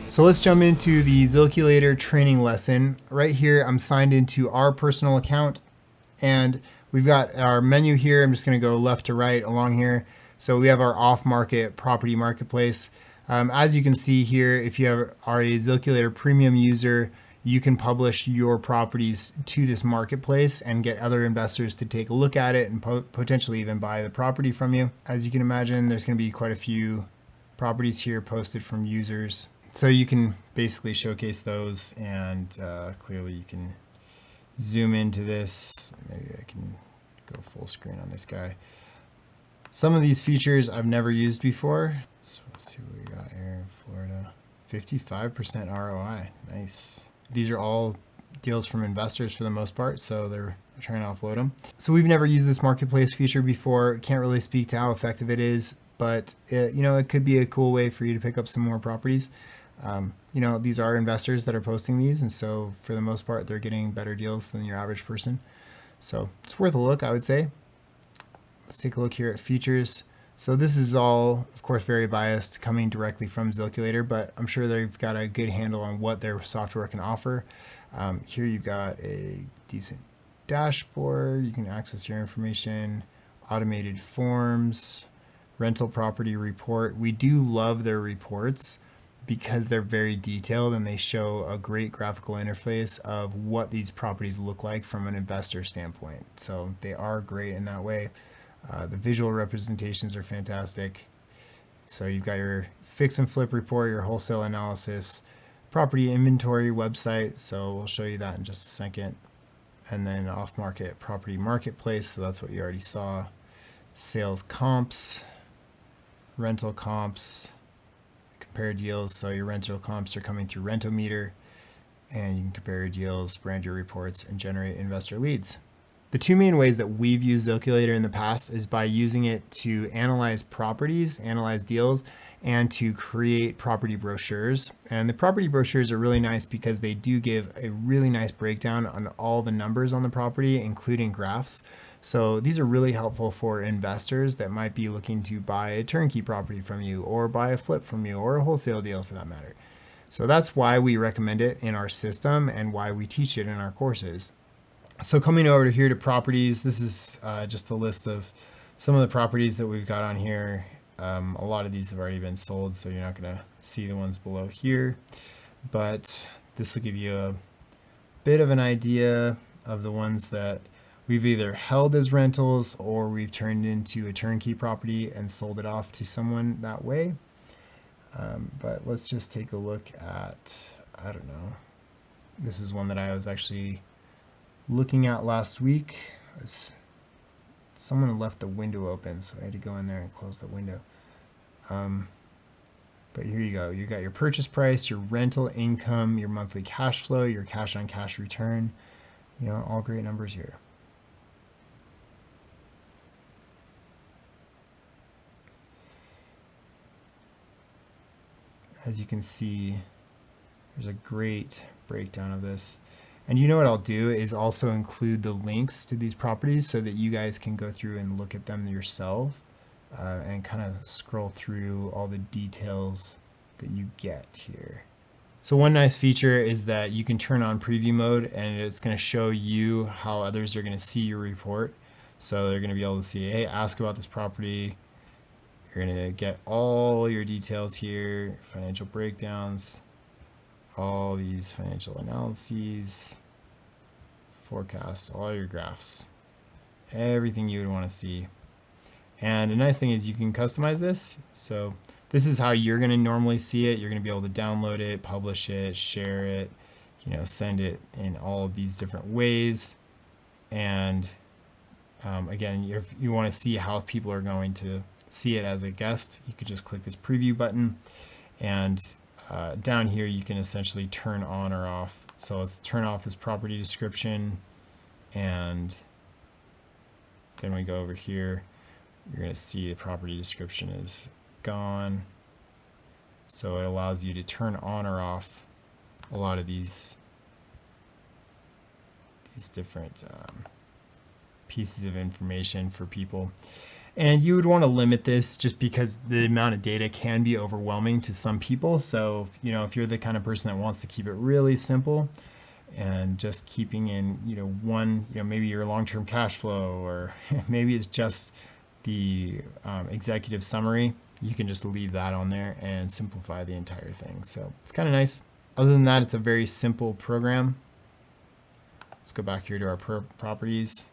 So let's jump into the Zilculator training lesson. Right here, I'm signed into our personal account and we've got our menu here. I'm just going to go left to right along here. So we have our off-market property marketplace. As you can see here, if you are a Zilculator premium user, you can publish your properties to this marketplace and get other investors to take a look at it and potentially even buy the property from you. As you can imagine, there's going to be quite a few properties here posted from users. So you can basically showcase those, and clearly you can zoom into this. Maybe I can go full screen on this guy. Some of these features I've never used before. So let's see what we got here in Florida. 55% ROI, nice. These are all deals from investors for the most part, so they're trying to offload them. So we've never used this marketplace feature before. Can't really speak to how effective it is, but it could be a cool way for you to pick up some more properties. These are investors that are posting these, and so for the most part, they're getting better deals than your average person. So it's worth a look, I would say. Let's take a look here at features. So this is all, of course, very biased, coming directly from Zilculator, but I'm sure they've got a good handle on what their software can offer. Here you've got a decent dashboard. You can access your information, automated forms, rental property report. We do love their reports because they're very detailed and they show a great graphical interface of what these properties look like from an investor standpoint. So they are great in that way. The visual representations are fantastic. So you've got your fix and flip report, your wholesale analysis, property inventory website. So we'll show you that in just a second. And then off-market property marketplace. So that's what you already saw. Sales comps, rental comps, compare deals. So your rental comps are coming through Rentometer, and you can compare your deals, brand your reports, and generate investor leads. The two main ways that we've used Zilculator in the past is by using it to analyze properties, analyze deals, and to create property brochures. And the property brochures are really nice because they do give a really nice breakdown on all the numbers on the property, including graphs. So these are really helpful for investors that might be looking to buy a turnkey property from you, or buy a flip from you, or a wholesale deal for that matter. So that's why we recommend it in our system and why we teach it in our courses. So coming over here to properties, this is just a list of some of the properties that we've got on here. A lot of these have already been sold, so you're not going to see the ones below here. But this will give you a bit of an idea of the ones that we've either held as rentals or we've turned into a turnkey property and sold it off to someone that way. But let's just take a look at, I don't know, this is one that I was actually looking at last week. Someone had left the window open, so I had to go in there and close the window. But here you go. You got your purchase price, your rental income, your monthly cash flow, your cash on cash return. All great numbers here. As you can see, there's a great breakdown of this. And what I'll do is also include the links to these properties so that you guys can go through and look at them yourself and kind of scroll through all the details that you get here. So one nice feature is that you can turn on preview mode and it's going to show you how others are going to see your report. So they're going to be able to see, hey, ask about this property. You're going to get all your details here, financial breakdowns, all these financial analyses, forecast, all your graphs, everything you would want to see. And the nice thing is you can customize this. So this is how you're going to normally see it. You're going to be able to download it, publish it, share it, send it in all of these different ways. And again, if you want to see how people are going to see it as a guest, you could just click this preview button, and down here you can essentially turn on or off. So let's turn off this property description, and then we go over here. You're going to see the property description is gone. So it allows you to turn on or off a lot of these different pieces of information for people. And you would want to limit this just because the amount of data can be overwhelming to some people. So, if you're the kind of person that wants to keep it really simple and just keeping in, one, maybe your long-term cash flow, or maybe it's just the executive summary, you can just leave that on there and simplify the entire thing. So it's kind of nice. Other than that, it's a very simple program. Let's go back here to our properties.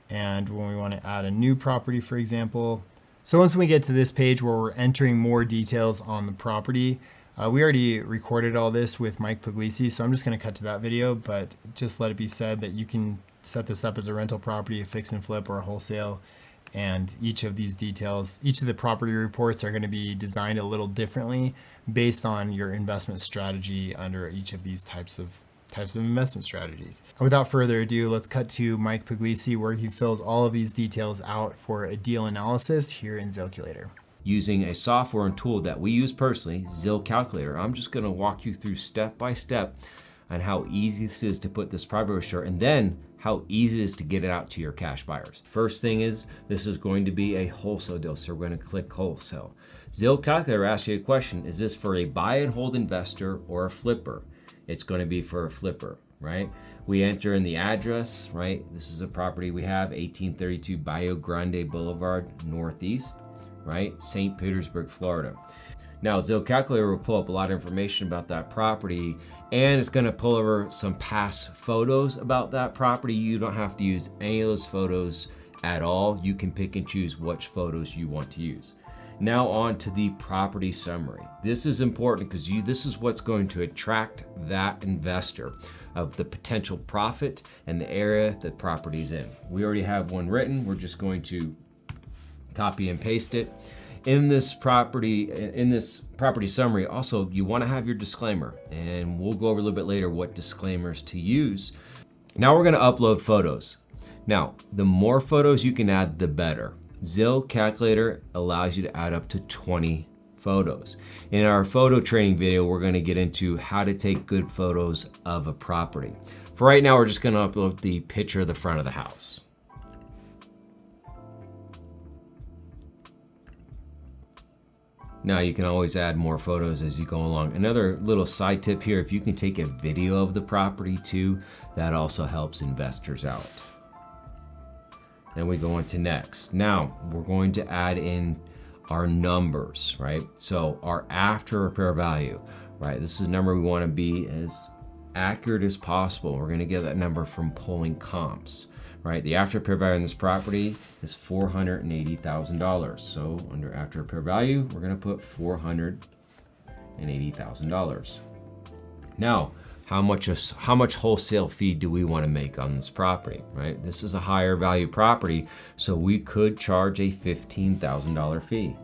And when we want to add a new property, for example. So once we get to this page where we're entering more details on the property, we already recorded all this with Mike Puglisi, so I'm just going to cut to that video, but just let it be said that you can set this up as a rental property, a fix and flip, or a wholesale. And each of these details, each of the property reports are going to be designed a little differently based on your investment strategy under each of these types of investment strategies. Without further ado, let's cut to Mike Puglisi, where he fills all of these details out for a deal analysis here in Zilculator. Using a software and tool that we use personally, Zilculator, I'm just going to walk you through step by step on how easy this is to put this property short, and then how easy it is to get it out to your cash buyers. First thing is, this is going to be a wholesale deal, so we're going to click wholesale. Zilculator asks you a question: is this for a buy and hold investor or a flipper? It's going to be for a flipper, right? We enter in the address, right? This is a property we have, 1832 Bio Grande Boulevard, Northeast, right? St. Petersburg, Florida. Now, Zilculator will pull up a lot of information about that property, and it's going to pull over some past photos about that property. You don't have to use any of those photos at all. You can pick and choose which photos you want to use. Now on to the property summary. This is important because this is what's going to attract that investor of the potential profit and the area that property is in. We already have one written. We're just going to copy and paste it. In this property summary, also, you want to have your disclaimer, and we'll go over a little bit later what disclaimers to use. Now we're going to upload photos. Now, the more photos you can add, the better. Zilculator allows you to add up to 20 photos. In our photo training video, we're going to get into how to take good photos of a property. For right now, we're just going to upload the picture of the front of the house. Now you can always add more photos as you go along. Another little side tip here, if you can take a video of the property too, that also helps investors out. Then we go on to next. Now we're going to add in our numbers, right? So our after repair value, right? This is a number we want to be as accurate as possible. We're going to get that number from pulling comps, right? The after repair value on this property is $480,000. So under after repair value, we're going to put $480,000. Now, how much wholesale fee do we want to make on this property, right? This is a higher value property, so we could charge a $15,000 fee.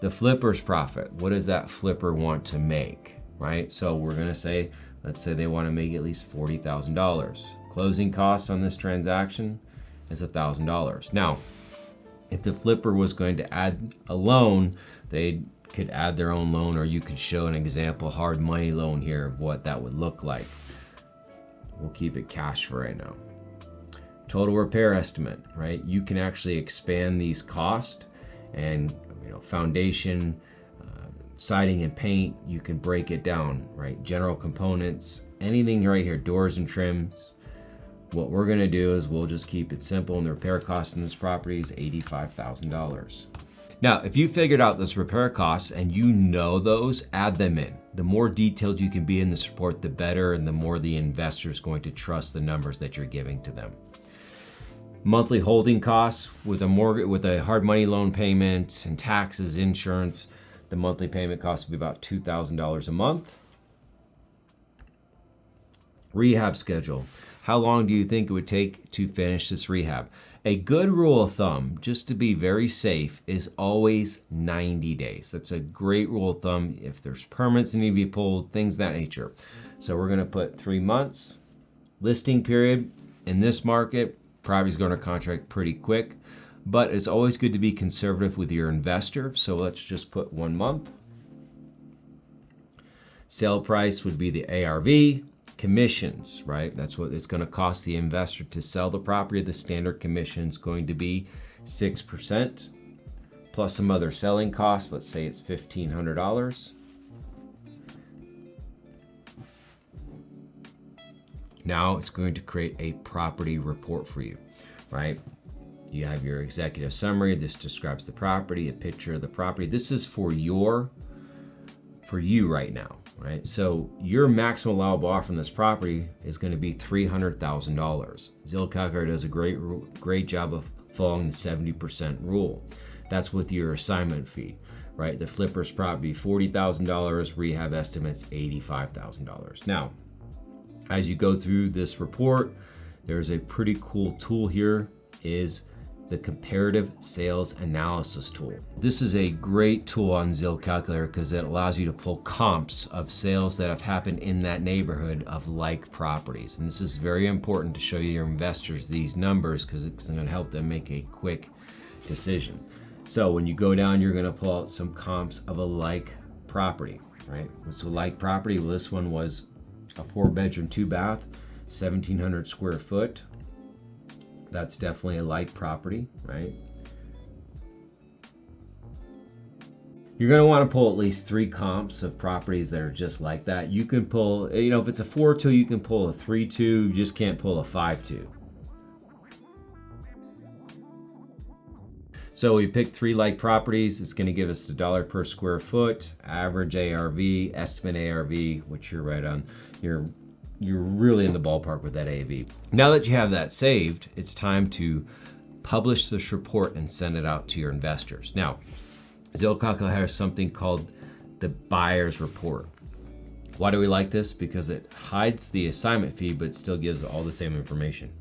The flipper's profit, what does that flipper want to make, right? So we're going to say, let's say they want to make at least $40,000. Closing costs on this transaction is $1,000. Now, if the flipper was going to add a loan, they could add their own loan, or you could show an example hard money loan here of what that would look like. We'll keep it cash for right now. Total repair estimate, right? You can actually expand these costs, and foundation, siding and paint, you can break it down, right? General components, anything right here, doors and trims. What we're gonna do is we'll just keep it simple, and the repair cost in this property is $85,000. Now, if you figured out this repair costs and you know those, add them in. The more detailed you can be in this report, the better, and the more the investor is going to trust the numbers that you're giving to them. Monthly holding costs with a mortgage, with a hard money loan payment and taxes, insurance, the monthly payment cost will be about $2,000 a month. Rehab schedule. How long do you think it would take to finish this rehab? A good rule of thumb, just to be very safe, is always 90 days. That's a great rule of thumb. If there's permits that need to be pulled, things of that nature. So we're going to put 3 months. Listing period in this market, property's going to contract pretty quick, but it's always good to be conservative with your investor. So let's just put 1 month. Sale price would be the ARV. Commissions, right? That's what it's going to cost the investor to sell the property. The standard commission is going to be 6%, plus some other selling costs. Let's say it's $1,500. Now it's going to create a property report for you, right? You have your executive summary. This describes the property, a picture of the property. This is for you right now, right? So your maximum allowable offer on this property is going to be $300,000. Zilculator does a great job of following the 70% rule. That's with your assignment fee, right? The flipper's property, $40,000, rehab estimates, $85,000. Now, as you go through this report, there's a pretty cool tool here, is the comparative sales analysis tool. This is a great tool on Zilculator because it allows you to pull comps of sales that have happened in that neighborhood of like properties. And this is very important to show your investors these numbers because it's going to help them make a quick decision. So when you go down, you're going to pull out some comps of a like property, right? What's a like property? Well, this one was a 4-bedroom, 2-bath, 1,700 square foot. That's definitely a like property, right? You're going to want to pull at least 3 comps of properties that are just like that. You can pull, if it's a 4-2, you can pull a 3-2, you just can't pull a 5-2. So we picked 3 like properties. It's going to give us the dollar per square foot, average ARV, estimate ARV, which you're right on. You're really in the ballpark with that AV. Now that you have that saved, it's time to publish this report and send it out to your investors. Now, Zilculator has something called the buyer's report. Why do we like this? Because it hides the assignment fee, but still gives all the same information.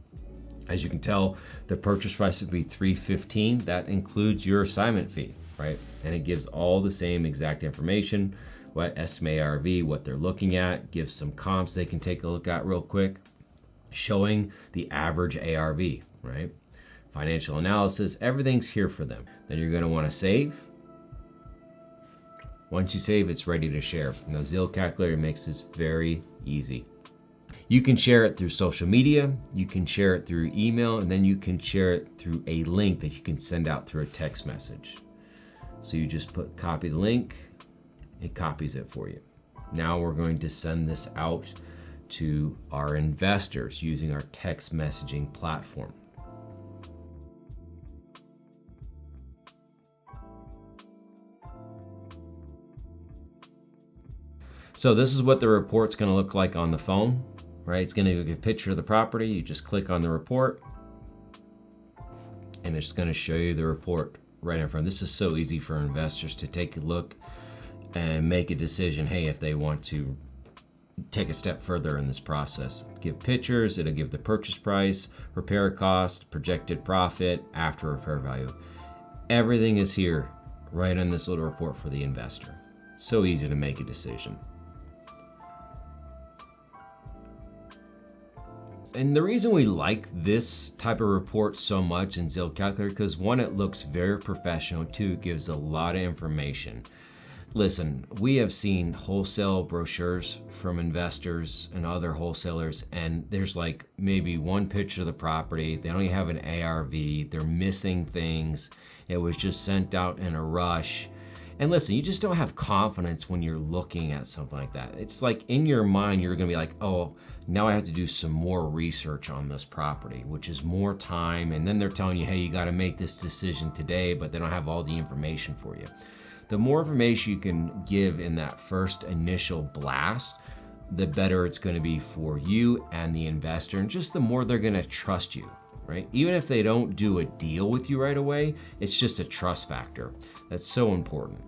As you can tell, the purchase price would be $315. That includes your assignment fee, right? And it gives all the same exact information, what estimate ARV, what they're looking at, gives some comps they can take a look at real quick, showing the average ARV, right? Financial analysis, everything's here for them. Then you're gonna wanna save. Once you save, it's ready to share. Now, Zilculator makes this very easy. You can share it through social media, you can share it through email, and then you can share it through a link that you can send out through a text message. So you just copy the link, it copies it for you. Now we're going to send this out to our investors using our text messaging platform. So this is what the report's going to look like on the phone, right? It's going to give a picture of the property. You just click on the report and it's going to show you the report right in front. This is so easy for investors to take a look and make a decision, hey, if they want to take a step further in this process. Give pictures, it'll give the purchase price, repair cost, projected profit, after repair value. Everything is here right on this little report for the investor. So easy to make a decision. And the reason we like this type of report so much in Zilculator, because one, it looks very professional, 2, it gives a lot of information. Listen, we have seen wholesale brochures from investors and other wholesalers, and there's like maybe one picture of the property. They don't even have an ARV. They're missing things. It was just sent out in a rush. And listen, you just don't have confidence when you're looking at something like that. It's like in your mind, you're gonna be like, oh, now I have to do some more research on this property, which is more time. And then they're telling you, hey, you gotta make this decision today, but they don't have all the information for you. The more information you can give in that first initial blast, the better it's gonna be for you and the investor, and just the more they're gonna trust you, right? Even if they don't do a deal with you right away, it's just a trust factor. That's so important.